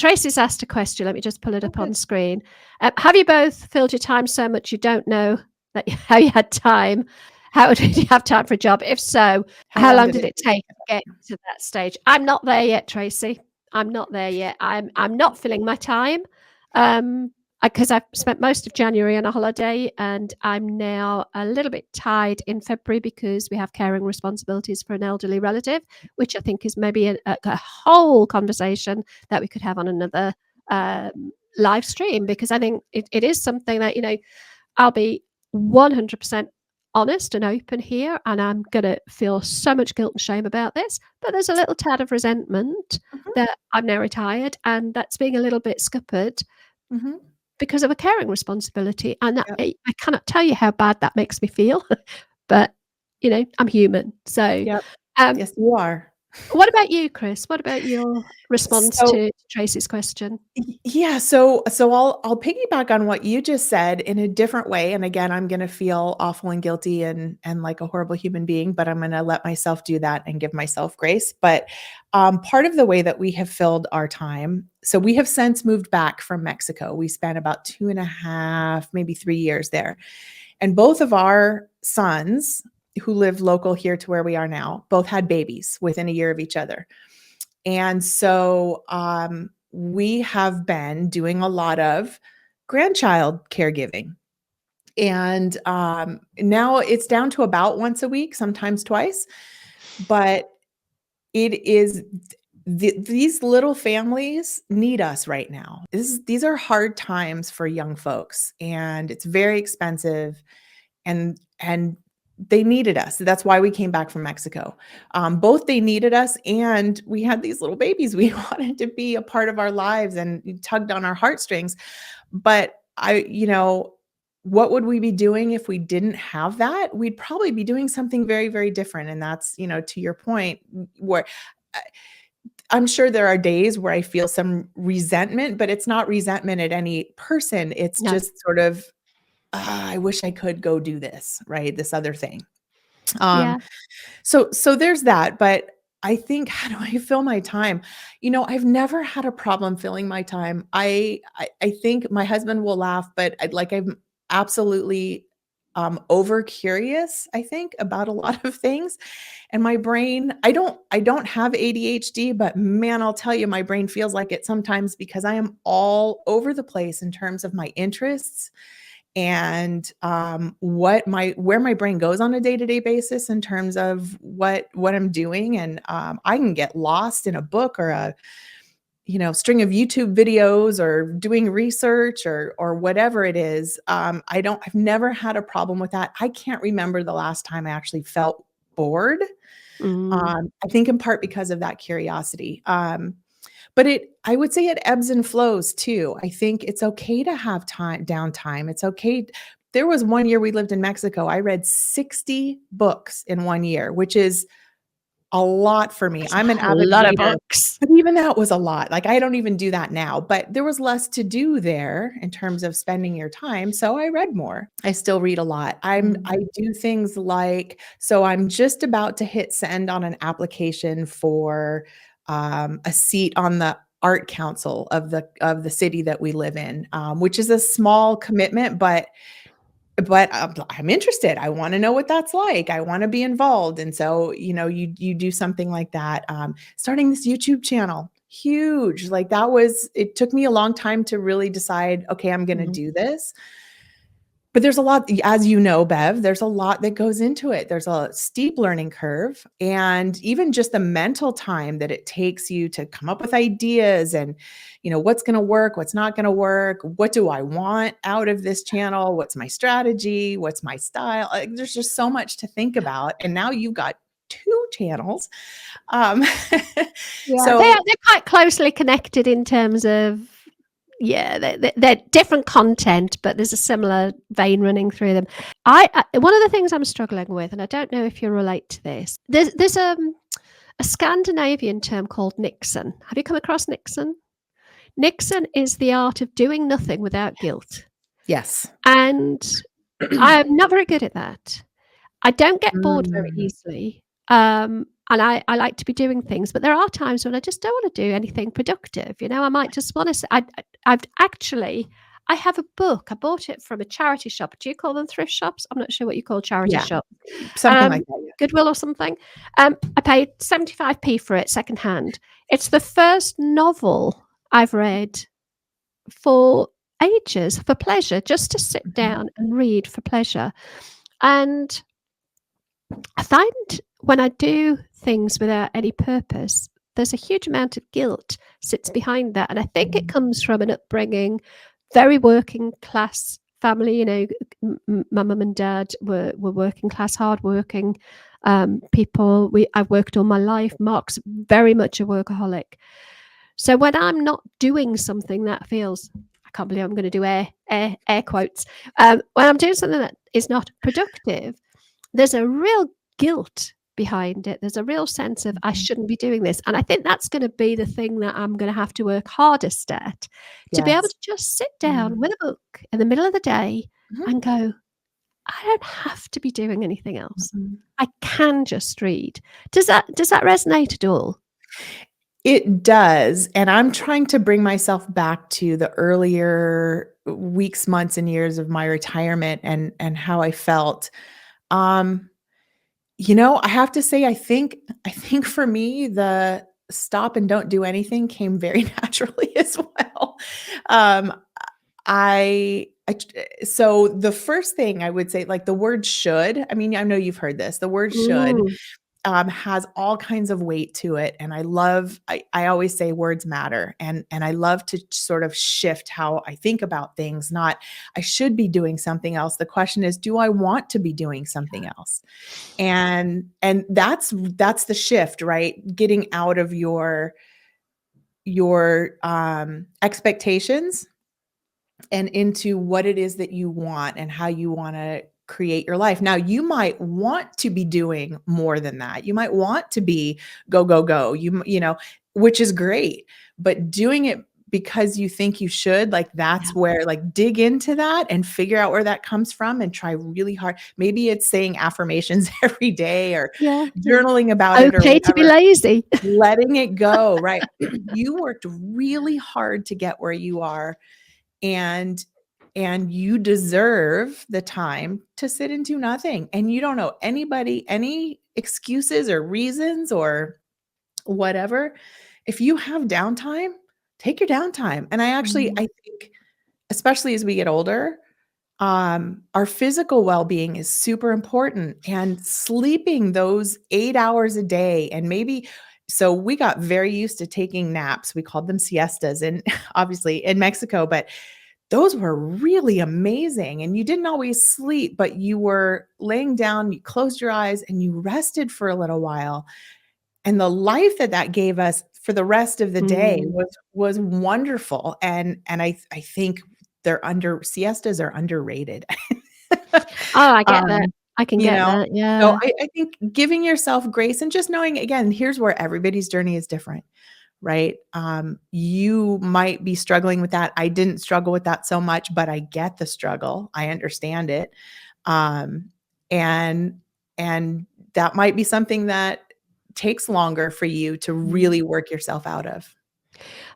Tracy's asked a question. Let me just pull it up Okay. on screen. Have you both filled your time so much you don't know how you had time? How did you have time for a job? If so, how long did it take to get to that stage? I'm not there yet, Tracy. I'm not there yet. I'm not filling my time. Because I've spent most of January on a holiday, and I'm now a little bit tied in February because we have caring responsibilities for an elderly relative, which I think is maybe a whole conversation that we could have on another live stream, because I think it is something that, I'll be 100% honest and open here, and I'm going to feel so much guilt and shame about this, but there's a little tad of resentment that I'm now retired, and that's being a little bit scuppered because of a caring responsibility. And I cannot tell you how bad that makes me feel, but I'm human. So Yes, you are. what about you, Kris? What about your response to Tracy's question? Yeah, so I'll piggyback on what you just said in a different way. And again, I'm going to feel awful and guilty and like a horrible human being, but I'm going to let myself do that and give myself grace. But part of the way that we have filled our time, so we have since moved back from Mexico. We spent about 2.5, maybe 3 years there. And both of our sons, who live local here to where we are now, both had babies within a year of each other. And so we have been doing a lot of grandchild caregiving. And now it's down to about once a week, sometimes twice. But it is these little families need us right now. These are hard times for young folks, and it's very expensive, and they needed us. That's why we came back from Mexico. Both they needed us, and we had these little babies. We wanted to be a part of our lives, and it tugged on our heartstrings. But what would we be doing if we didn't have that? We'd probably be doing something very, very different. And that's, to your point, where I'm sure there are days where I feel some resentment, but it's not resentment at any person. It's just sort of, I wish I could go do this, right? This other thing. So there's that. But I think, how do I fill my time? I've never had a problem filling my time. I think my husband will laugh, but I'm absolutely over curious, I think, about a lot of things. And my brain, I don't have ADHD, but man, I'll tell you, my brain feels like it sometimes because I am all over the place in terms of my interests and where my brain goes on a day-to-day basis in terms of what I'm doing. And I can get lost in a book or a string of YouTube videos or doing research or whatever it is. I've never had a problem with that. I can't remember the last time I actually felt bored. I think in part because of that curiosity. But I would say it ebbs and flows too. I think it's okay to have downtime. It's okay. There was one year we lived in Mexico. I read 60 books in 1 year, which is a lot for me. I'm an avid reader, of books. but even that was a lot. Like, I don't even do that now, but there was less to do there in terms of spending your time. So I read more. I still read a lot. I do things like, so I'm just about to hit send on an application for a seat on the art council of the city that we live in, which is a small commitment, but I'm interested. I want to know what that's like. I want to be involved. And so, you do something like that. Starting this YouTube channel, huge. Like it took me a long time to really decide, okay, I'm going to do this. But there's a lot, as you know, Bev, there's a lot that goes into it. There's a steep learning curve, and even just the mental time that it takes you to come up with ideas and, what's going to work, what's not going to work. What do I want out of this channel? What's my strategy? What's my style? Like, there's just so much to think about. And now you've got 2 channels. So they're quite closely connected in terms of, they're different content, but there's a similar vein running through them. One of the things I'm struggling with, and I don't know if you relate to this, there's a Scandinavian term called Nixon. Have you come across Nixon? Nixon is the art of doing nothing without guilt. Yes. And I'm not very good at that. I don't get bored very easily. And I like to be doing things, but there are times when I just don't want to do anything productive. I might just want to. I have a book. I bought it from a charity shop. Do you call them thrift shops? I'm not sure what you call charity Yeah, shop. something like that. Yeah. Goodwill or something. I paid 75p for it secondhand. It's the first novel I've read for ages, for pleasure, just to sit down and read for pleasure. And I find when I do things without any purpose, there's a huge amount of guilt sits behind that. And I think it comes from an upbringing, very working class family. My mum and dad were working class, hardworking people. I've worked all my life. Mark's very much a workaholic. So when I'm not doing something that feels, I can't believe I'm going to do air quotes. When I'm doing something that is not productive, there's a real guilt behind it. There's a real sense of I shouldn't be doing this. And I think that's going to be the thing that I'm going to have to work hardest at, to be able Yes. to just sit down with a book in the middle of the day Mhm. and go, I don't have to be doing anything else. Mhm. I can just read. Does that resonate at all? It does, and I'm trying to bring myself back to the earlier weeks, months, and years of my retirement and how I felt. Um, I have to say, I think for me, the stop and don't do anything came very naturally as well. Um, so the first thing I would say, like the word should, I mean, I know you've heard this, the word should Mm, has all kinds of weight to it. And I always say words matter. And I love to sort of shift how I think about things, not I should be doing something else. The question is, do I want to be doing something else? And that's the shift, right? Getting out of your expectations and into what it is that you want and how you want to create your life. Now, you might want to be doing more than that. You might want to be go, go, go, which is great, but doing it because you think you should, like, yeah. that's where, like, dig into that and figure out where that comes from and try really hard. Maybe it's saying affirmations every day or Yeah. Yeah. journaling about it or Okay to be whatever, lazy. letting it go, right? You worked really hard to get where you are, and you deserve the time to sit and do nothing, and you don't know anybody any excuses or reasons or whatever. If you have downtime, take your downtime. And I think, especially as we get older, our physical well-being is super important, and sleeping those 8 hours a day, and maybe, so we got very used to taking naps. We called them siestas, and obviously in Mexico, but those were really amazing, and you didn't always sleep, but you were laying down, you closed your eyes, and you rested for a little while, and the life that that gave us for the rest of the day Mm. was wonderful, and I think siestas are underrated. Oh, I get that. Um, I can you get know? that, So yeah. I think giving yourself grace and just knowing, again, here's where everybody's journey is different, right? You might be struggling with that. I didn't struggle with that so much, but I get the struggle. I understand it. Um, and and that might be something that takes longer for you to Mm. really work yourself out of.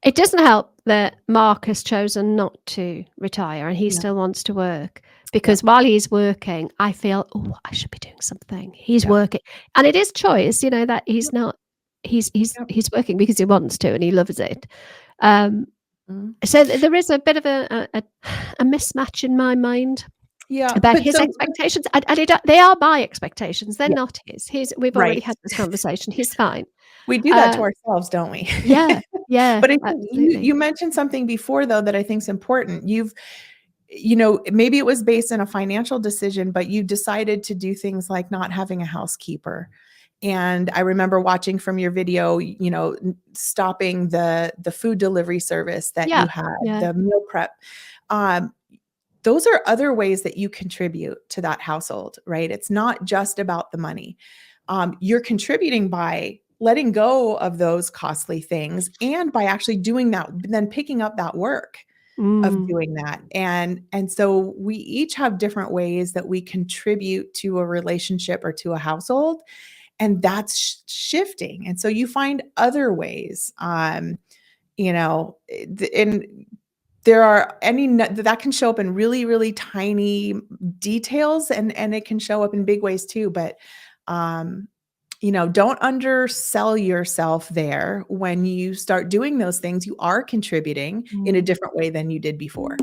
It doesn't help that Mark has chosen not to retire and he Yeah. still wants to work, Yep. because while he's working, I feel, "Oh, I should be doing something." He's Yep. working, and it is choice, that he's Yep. not Yep. he's working because he wants to and he loves it. Um, Mhm. so there is a bit of a mismatch in my mind Yeah, about but his so expectations, and they are my expectations, they're yeah, not his. We've already right. had this conversation, he's fine. We do that to Uh, ourselves, don't we? yeah, yeah, But I think you absolutely. you mentioned something before, though, that I think is important. Maybe it was based on a financial decision, but you decided to do things like not having a housekeeper. And I remember watching from your video, stopping the food delivery service that Yeah, you had, yeah. the meal prep. Um, those are other ways that you contribute to that household, right? It's not just about the money. You're contributing by letting go of those costly things and by actually doing that, then picking up that work of Mm. doing that. And so we each have different ways that we contribute to a relationship or to a household. and that's shifting. And so you find other ways, and there are that can show up in really, really tiny details, and it can show up in big ways too. But um, don't undersell yourself there. When you start doing those things, you are contributing in a Mm. different way than you did before.